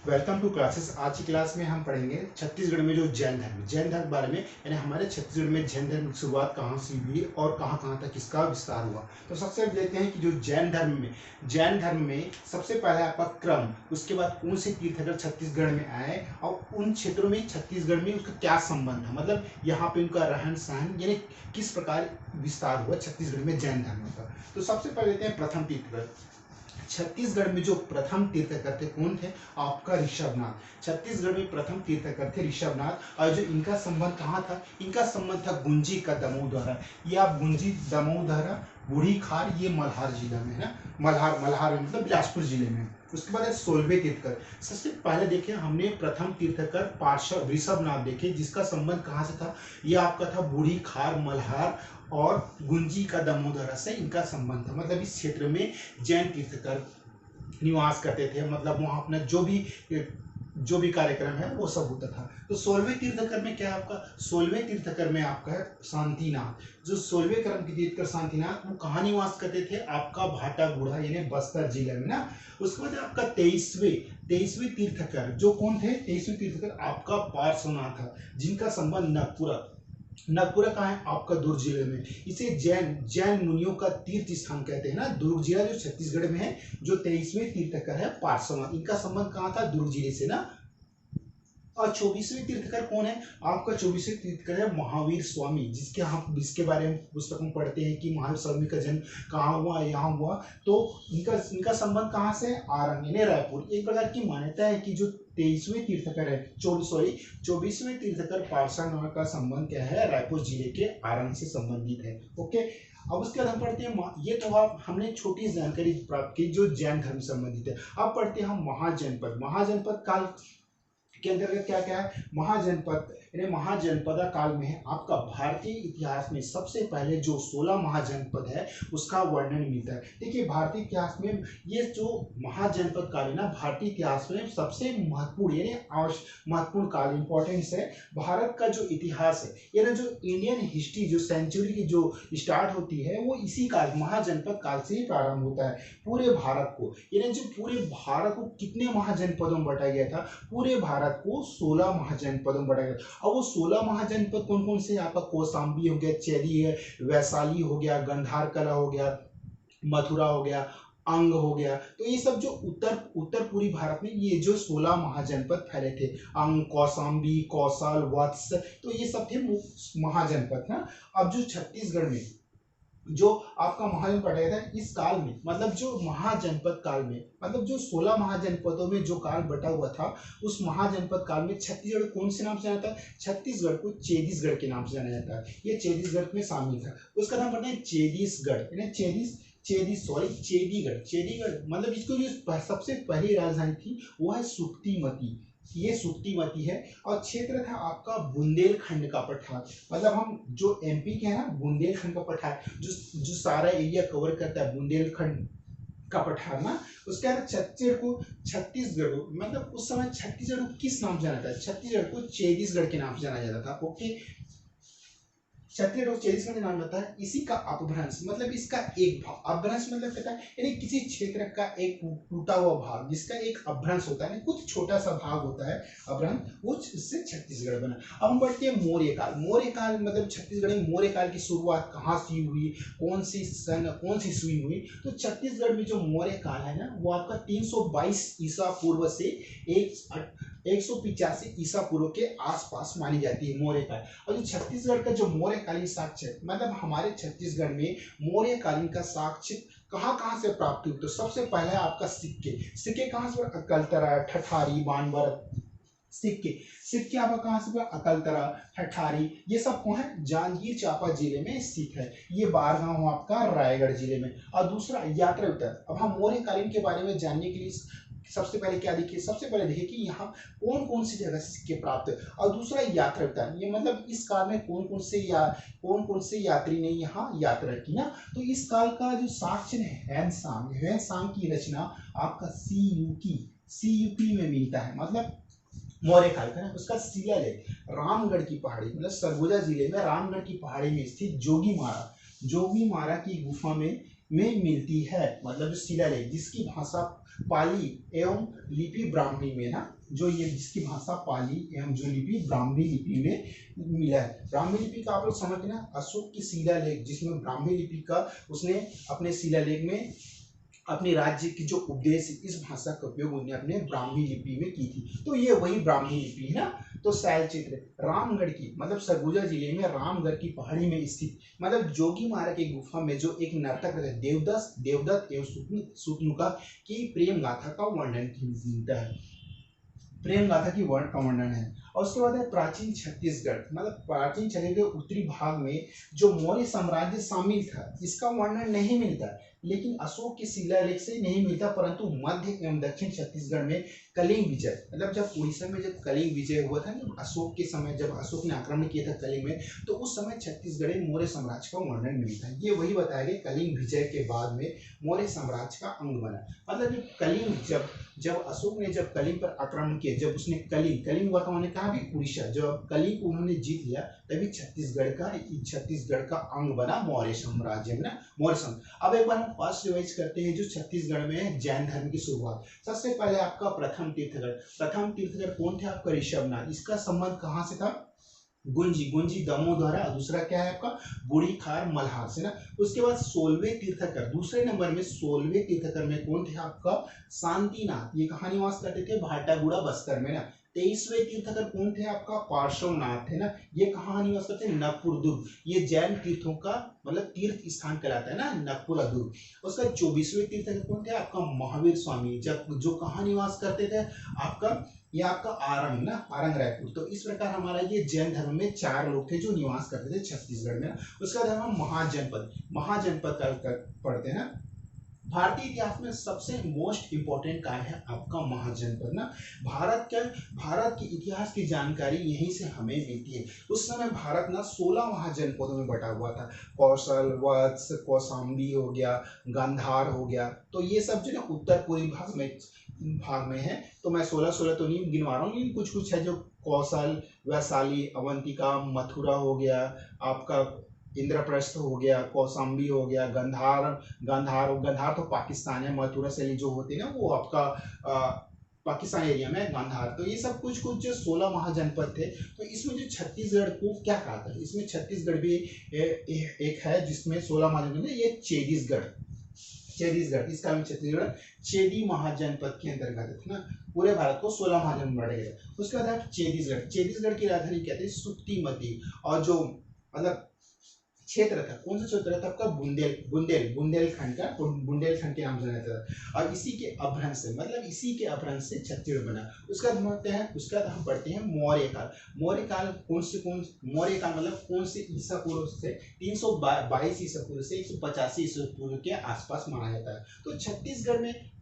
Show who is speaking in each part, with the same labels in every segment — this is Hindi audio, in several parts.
Speaker 1: Welcome two classes. आज की क्लास में हम पढ़ेंगे छत्तीसगढ़ में जो जैन धर्म के बारे में, यानी हमारे छत्तीसगढ़ में जैन धर्म की शुरुआत कहाँ से हुई और कहाँ कहाँ तक इसका विस्तार हुआ। तो सबसे पहले देखते हैं कि जो जैन धर्म में सबसे पहले आपका क्रम, उसके बाद कौन से तीर्थंकर छत्तीसगढ़ में आए और उन क्षेत्रों में छत्तीसगढ़ में उसका क्या संबंध था, मतलब यहाँ पे उनका रहन सहन यानी किस प्रकार विस्तार हुआ छत्तीसगढ़ में जैन धर्म का। तो सबसे पहले लेते हैं प्रथम तीर्थंकर। छत्तीसगढ़ में जो प्रथम तीर्थंकर थे कौन थे? आपका ऋषभनाथ। छत्तीसगढ़ में प्रथम तीर्थंकर थे ऋषभनाथ। और जो इनका संबंध कहाँ था? इनका संबंध था गुंजी का दमोदरा। ये आप गुंजी दमोदरा बूढ़ी खार, ये मल्हार जिला में है ना, मल्हार मतलब बिलासपुर जिले में। उसके बाद है 16वें तीर्थंकर। सबसे पहले देखे हमने प्रथम तीर्थंकर पार्षद ऋषभनाथ देखे, जिसका संबंध कहाँ से था? ये आपका था बूढ़ी खार, मल्हार और गुंजी का दमोदरा से इनका संबंध था। मतलब इस क्षेत्र में जैन तीर्थंकर निवास करते थे, मतलब वहाँ अपना जो भी कार्यक्रम है वो सब होता था। तो 16वें तीर्थंकर में क्या है आपका? 16वें तीर्थंकर में आपका है शांतिनाथ। जो 16वें क्रम के तीर्थंकर शांतिनाथ, वो कहाँ निवास करते थे? आपका भाटागुड़ा यानी बस्तर जिले में ना। उसके बाद आपका 23वें तीर्थंकर जो कौन थे? 23वें तीर्थंकर आपका पार्श्वनाथ था, जिनका संबंध नागपुरा कहाँ है? आपका दुर्ग जिले में। इसे जैन मुनियों का तीर्थ स्थान कहते हैं ना। दुर्ग जिला जो छत्तीसगढ़ में है, जो 23वें तीर्थंकर है पार्श्वनाथ, इनका संबंध कहाँ था? दुर्ग जिले से ना। और 24वें तीर्थंकर कौन है? आपका 24वें तीर्थंकर है महावीर स्वामी, जिसके बारे में पुस्तक में पढ़ते हैं कि महावीर स्वामी का जन्म कहाँ हुआ, यहाँ हुआ। तो इनका संबंध कहाँ से? आरंग यानी रायपुर। एक प्रकार की मान्यता है कि जो 23वें तीर्थंकर है 24वें तीर्थंकर पार्श्वनाथ का संबंध क्या है? रायपुर जिले के आरंग से संबंधित है। ओके, अब उसके बाद हम पढ़ते हैं, ये तो आप हमने छोटी जानकारी प्राप्त की जो जैन धर्म से संबंधित है। अब पढ़ते हैं हम महाजनपद काल के अंतर्गत क्या क्या है? महाजनपद यानी महाजनपदा काल में है आपका भारतीय इतिहास में सबसे पहले जो 16 महाजनपद है उसका वर्णन मिलता है। देखिए, भारतीय इतिहास में ये जो महाजनपद काल है ना, भारतीय इतिहास में सबसे महत्वपूर्ण यानी महत्वपूर्ण काल, इंपॉर्टेंस है। भारत का जो इतिहास है यानी जो इंडियन हिस्ट्री जो सेंचुरी की जो स्टार्ट होती है वो इसी काल महाजनपद काल से ही प्रारंभ होता है। पूरे भारत को यानी जो पूरे भारत को कितने महाजनपदों में बांटा गया था? पूरे भारत को 16 महाजनपदों में बांटा गया। अब वो 16 महाजनपद कौन कौन से? आपका कौशाम्बी हो गया, चेदी है, वैशाली हो गया, गंधार कला हो गया, मथुरा हो गया, अंग हो गया। तो ये सब जो उत्तर पूरी भारत में ये जो 16 महाजनपद फैले थे, अंग, कौशाम्बी, कौशल, वत्स, तो ये सब थे महाजनपद ना। अब जो छत्तीसगढ़ में जो आपका महाजनपद पड़ा था इस काल में, मतलब जो महाजनपद काल में, मतलब जो 16 महाजनपदों में जो काल बटा हुआ था, उस महाजनपद काल में छत्तीसगढ़ कौन से नाम से जाना जाता है? छत्तीसगढ़ को चेदीसगढ़ के नाम से जाना जाता है। ये चेदीसगढ़ में शामिल था। उसका नाम पड़ता है चेदीसगढ़ यानी चेदीगढ़। मतलब इसको जो सबसे पहली राजधानी थी वो है सुक्तिमती। ये सुक्तिमती है। और क्षेत्र था आपका बुंदेलखंड का पठार, मतलब हम जो एमपी के हैं ना, बुंदेलखंड का पठार जो सारा एरिया कवर करता है, बुंदेलखंड का पठार ना। उसके बाद छत्तीसगढ़ मतलब उस समय छत्तीसगढ़ को किस नाम से जाना था? छत्तीसगढ़ को चेदीसगढ़ के नाम से जाना जाता था। ओके, छत्तीसगढ़ चेदीसगढ़ के नाम रहता है। इसी का अपभ्रंश मतलब इसका एक भाग, अपभ्रंश मतलब कहता है यानी किसी क्षेत्र का एक टूटा हुआ भाग, जिसका एक अपभ्रंश होता है, कुछ छोटा सा भाग होता है अपभ्रंश, वो इससे छत्तीसगढ़ बना। अब हम बढ़ते हैं मौर्य काल मतलब छत्तीसगढ़ में मौर्य काल की शुरुआत कहाँ से हुई, कौन सी ईस्वी हुई? तो छत्तीसगढ़ में जो मौर्य काल है ना, वो आपका 322 ईसा पूर्व से 185 ईसा पूर्व के आसपास मानी जाती है मौर्य काल। और जो छत्तीसगढ़ का जो मौर्यकालीन साक्ष्य, मतलब हमारे छत्तीसगढ़ में मौर्यकालीन का साक्ष्य कहाँ कहाँ से प्राप्त हुई? तो सबसे पहले आपका सिक्के कहाँ से? अकलतरा, ठठारी, बानवर। सिक्के आपका कहाँ से? अकलतरा, ठठारी, ये सब कौन है? जांजगीर चांपा जिले में स्थित है। ये बारगांव आपका रायगढ़ जिले में। और दूसरा यात्रा उत्तर। अब हम मौर्यकालीन के बारे में जानने के लिए सबसे पहले क्या देखिए? सबसे पहले देखिए कि यहाँ कौन कौन सी जगह से सिक्के प्राप्त है। और दूसरा यात्रा विवरण, ये मतलब इस काल में कौन कौन से यात्री ने यहाँ यात्रा की ना। तो इस काल का जो साक्ष्य है हैंसाम की रचना आपका सीयूपी में मिलता है, मतलब मौर्य काल का ना। उसका शिलालेख रामगढ़ की पहाड़ी मतलब सरगुजा जिले में रामगढ़ की पहाड़ी में स्थित जोगीमारा की गुफा में मिलती है। मतलब शिलालेख जिसकी भाषा पाली एवं लिपि ब्राह्मी में ना, जो ये जिसकी भाषा पाली एवं जो लिपि ब्राह्मी लिपि में मिला है। ब्राह्मी लिपि का आप लोग समझ ना, अशोक की शिलालेख जिसमें ब्राह्मी लिपि का उसने अपने शिलालेख में अपने राज्य की जो उपदेश इस भाषा का उपयोग उन्होंने अपने ब्राह्मी लिपि में की थी। तो ये वही ब्राह्मी लिपि है ना। तो शैल चित्र रामगढ़ की मतलब सरगुजा जिले में रामगढ़ की पहाड़ी में स्थित मतलब जोगी मार्ग की गुफा में जो एक नर्तक रहते देवदत्त एवं शुतनुका की प्रेम गाथा का वर्णन मिलता है। प्रेम गाथा की वर्ण का वर्णन है। और उसके बाद है प्राचीन छत्तीसगढ़ मतलब प्राचीन छत्तीसगढ़ के उत्तरी भाग में जो मौर्य साम्राज्य शामिल था, इसका वर्णन नहीं मिलता, लेकिन अशोक के शिलालेख से नहीं मिलता, परंतु मध्य एवं दक्षिण छत्तीसगढ़ में कलिंग विजय मतलब जब उड़ीसा में जब कलिंग विजय हुआ था ना अशोक के समय, जब अशोक ने आक्रमण किया था कलिंग में, तो उस समय छत्तीसगढ़ में मौर्य साम्राज्य का वर्णन मिलता है। ये वही बताया गया कलिंग विजय के बाद में मौर्य साम्राज्य का अंग बना। मतलब कलिंग जब अशोक ने जब कलिंग पर आक्रमण किया, जब उसने कलिंग वर्तमान में कहा भी उड़ीसा, जब कलिंग को उन्होंने जीत लिया तभी छत्तीसगढ़ का अंग बना मौर्य साम्राज्य में ना, मौर्य साम्राज्य। अब एक बार हम फर्स्ट रिवाइज करते हैं जो छत्तीसगढ़ में जैन धर्म की शुरुआत। सबसे पहले आपका प्रथम तीर्थगढ़ कौन थे आपका ऋषभनाथ। इसका संबंध कहाँ से था, गुंजी दमोह द्वारा। दूसरा क्या है आपका बूढ़ी खार मल्हार से ना। उसके बाद 16वें तीर्थकर, दूसरे नंबर में 16वें तीर्थकर में कौन थे आपका शांतिनाथ, ये कहाँ निवास करते थे भाटागुड़ा बस्तर में ना। 23वें तीर्थकर कौन थे आपका पार्श्वनाथ है ना, ये कहाँ निवास करते हैं नगपुर दुर्ग, ये जैन तीर्थों का मतलब तीर्थ स्थान कहलाता है ना नगपुर दुर्ग। उसका 24वें तीर्थकर कौन थे आपका महावीर स्वामी, जो कहाँ निवास करते थे आपका, ये आपका आरंग ना, आरंग रायपुर। तो इस प्रकार हमारा ये जैन धर्म में 4 लोग थे जो निवास करते थे छत्तीसगढ़ में। उसका धर्म हम महाजनपद का पढ़ते हैं ना। भारतीय इतिहास में सबसे मोस्ट इंपॉर्टेंट कार्य है आपका महाजनपद ना। भारत के इतिहास की जानकारी यहीं से हमें मिलती है। उस समय भारत ना 16 महाजनपदों में बटा हुआ था। कौशल, वत्स, कौशाम्बी हो गया, गांधार हो गया, तो ये सब जो ना उत्तर पूर्वी भाग में है। तो मैं 16 तो नहीं गिनवा रहा हूँ, लेकिन कुछ है जो कौशल, वैशाली, अवंतिका, मथुरा हो गया, आपका इंद्रप्रस्थ हो गया, कौशाम्बी हो गया, गांधार तो पाकिस्तान है, मथुरा से जो होते हैं ना वो आपका पाकिस्तान एरिया में गांधार। तो ये सब कुछ जो 16 महाजनपद थे। तो इसमें जो छत्तीसगढ़ को क्या कहा था, इसमें छत्तीसगढ़ भी एक है जिसमें 16 महाजनपद है, ये चेदीसगढ़ इसका छत्तीसगढ़ चेदी महाजनपद के अंतर्गत है ना। पूरे भारत को 16 महाजनपद बांटा गया। उसके बाद चेदीसगढ़ की राजधानी कहते हैं सुक्तिमती। और जो मतलब क्षेत्र था, कौन सा क्षेत्र था आपका बुंदेलखंड के नाम से जाना था। और इसी के अपभ्रंश से छत्तीसगढ़ बना। उसका हम पढ़ते हैं मौर्य काल। मौर्य काल मतलब कौन से ईसा पूर्व से 322 ईसा पूर्व से 185 ईसा पूर्व के आसपास माना जाता है। तो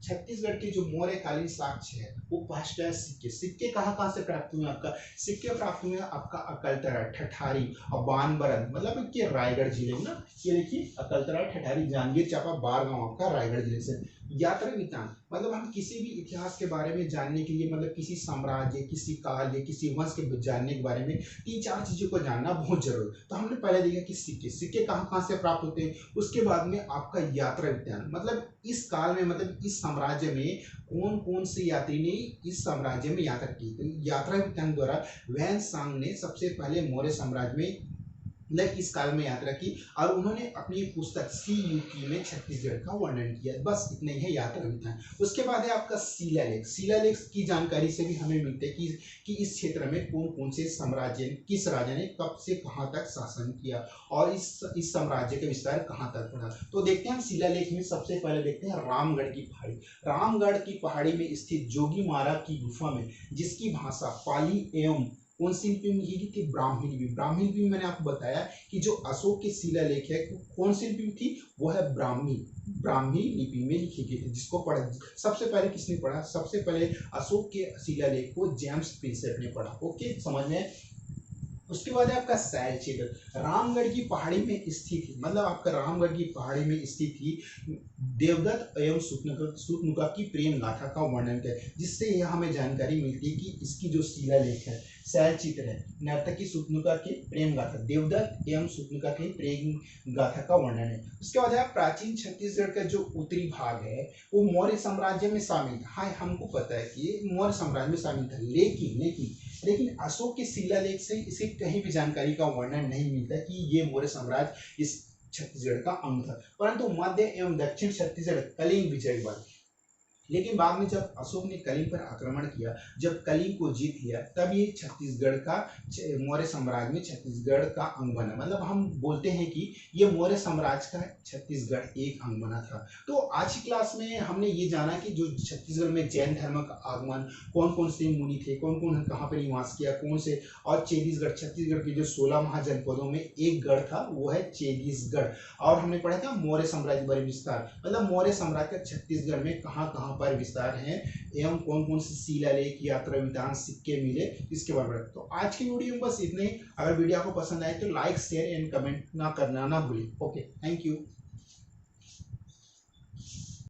Speaker 1: छत्तीसगढ़ के जो मौर्यकालीन साक्ष्य है वो फर्स्ट है सिक्के कहाँ से प्राप्त हुए आपका, सिक्के प्राप्त हुए आपका अकलतरा, ठठारी और बानबरन मतलब कि रायगढ़ जिले में ना। ये देखिए अकलतरा, ठठारी, जांजगीर चांपा, बारगांव आपका रायगढ़ जिले से। यात्रा वृत्तांत मतलब हम किसी भी इतिहास के बारे में जानने के लिए मतलब किसी साम्राज्य, किसी काल या किसी वंश के जानने के बारे में 3-4 चीजों को जानना बहुत जरूरी है। तो हमने पहले देखा कि सिक्के कहाँ से प्राप्त होते हैं। उसके बाद में आपका यात्रा वृत्तांत मतलब इस काल में मतलब इस साम्राज्य में कौन से यात्री ने इस साम्राज्य में यात्रा की। तो यात्रा वृत्तांत द्वारा वैन सांग ने सबसे पहले मौर्य साम्राज्य में इस काल में यात्रा की और उन्होंने अपनी पुस्तक CUP में छत्तीसगढ़ का वर्णन किया। बस इतना ही है यात्रा वृत्तांत। उसके बाद है आपका शिलालेख की जानकारी से भी हमें मिलता है कि इस क्षेत्र में कौन से साम्राज्य, किस राजा ने कब से कहाँ तक शासन किया और इस साम्राज्य का विस्तार कहाँ तक बढ़ा। तो देखते हैं हम शिलालेख में सबसे पहले देखते हैं रामगढ़ की पहाड़ी में स्थित जोगी महाराज की गुफा में, जिसकी भाषा पाली एवं कौन सी लिपि में लिखी गई थी, ब्राह्मी लिपि में। मैंने आपको बताया कि जो अशोक के शिलालेख है कौन सी लिपि थी, वो है ब्राह्मी लिपि में लिखी गई थी। जिसको पढ़ा सबसे पहले किसने पढ़ा, सबसे पहले अशोक के शिलालेख को जेम्स प्रिंसेप ने पढ़ा। ओके, समझ में। उसके बाद आपका शैल क्षेत्र रामगढ़ की पहाड़ी में स्थित मतलब आपका रामगढ़ की पहाड़ी में स्थित ही देवदत्त एवं शूर्पणखा की प्रेम गाथा का वर्णन करें, जिससे यह हमें जानकारी मिलती है कि इसकी जो शिलालेख है, शैल चित्र है, नर्तकी शूर्पणखा की प्रेम गाथा, देवदत्त एवं शूर्पणखा की प्रेम गाथा का वर्णन है। उसके बाद है प्राचीन छत्तीसगढ़ का जो उत्तरी भाग है वो मौर्य साम्राज्य में शामिल था। हाँ, हमको पता है कि मौर्य साम्राज्य में शामिल था, लेकिन अशोक के शिलालेख से इसे कहीं भी जानकारी का वर्णन नहीं मिलता कि ये मौर्य साम्राज्य इस छत्तीसगढ़ का अंग था, परंतु मध्य एवं दक्षिण छत्तीसगढ़ कलिंग विजय हुआ। लेकिन बाद में जब अशोक ने कलिंग पर आक्रमण किया, जब कलिंग को जीत लिया, तब ये छत्तीसगढ़ का मौर्य साम्राज्य में छत्तीसगढ़ का अंग बना। मतलब हम बोलते हैं कि ये मौर्य साम्राज्य का छत्तीसगढ़ एक अंग बना था। तो आज की क्लास में हमने ये जाना कि जो छत्तीसगढ़ में जैन धर्म का आगमन, कौन कौन से मुनि थे, कौन कौन कहाँ पर निवास किया, कौन से, और छत्तीसगढ़ के जो 16 महाजनपदों में एक गढ़ था वो है छत्तीसगढ़। और हमने पढ़ा था मौर्य साम्राज्य पर विस्तार, मतलब मौर्य साम्राज्य का छत्तीसगढ़ में कहाँ कहाँ पर विस्तार है एवं कौन कौन से शिलालेख, यात्रा विधान, सिक्के मिले, इसके बारे में। तो आज की वीडियो में बस इतने ही। अगर वीडियो आपको पसंद आए तो लाइक, शेयर एंड कमेंट ना करना ना भूलें। Okay, thank you.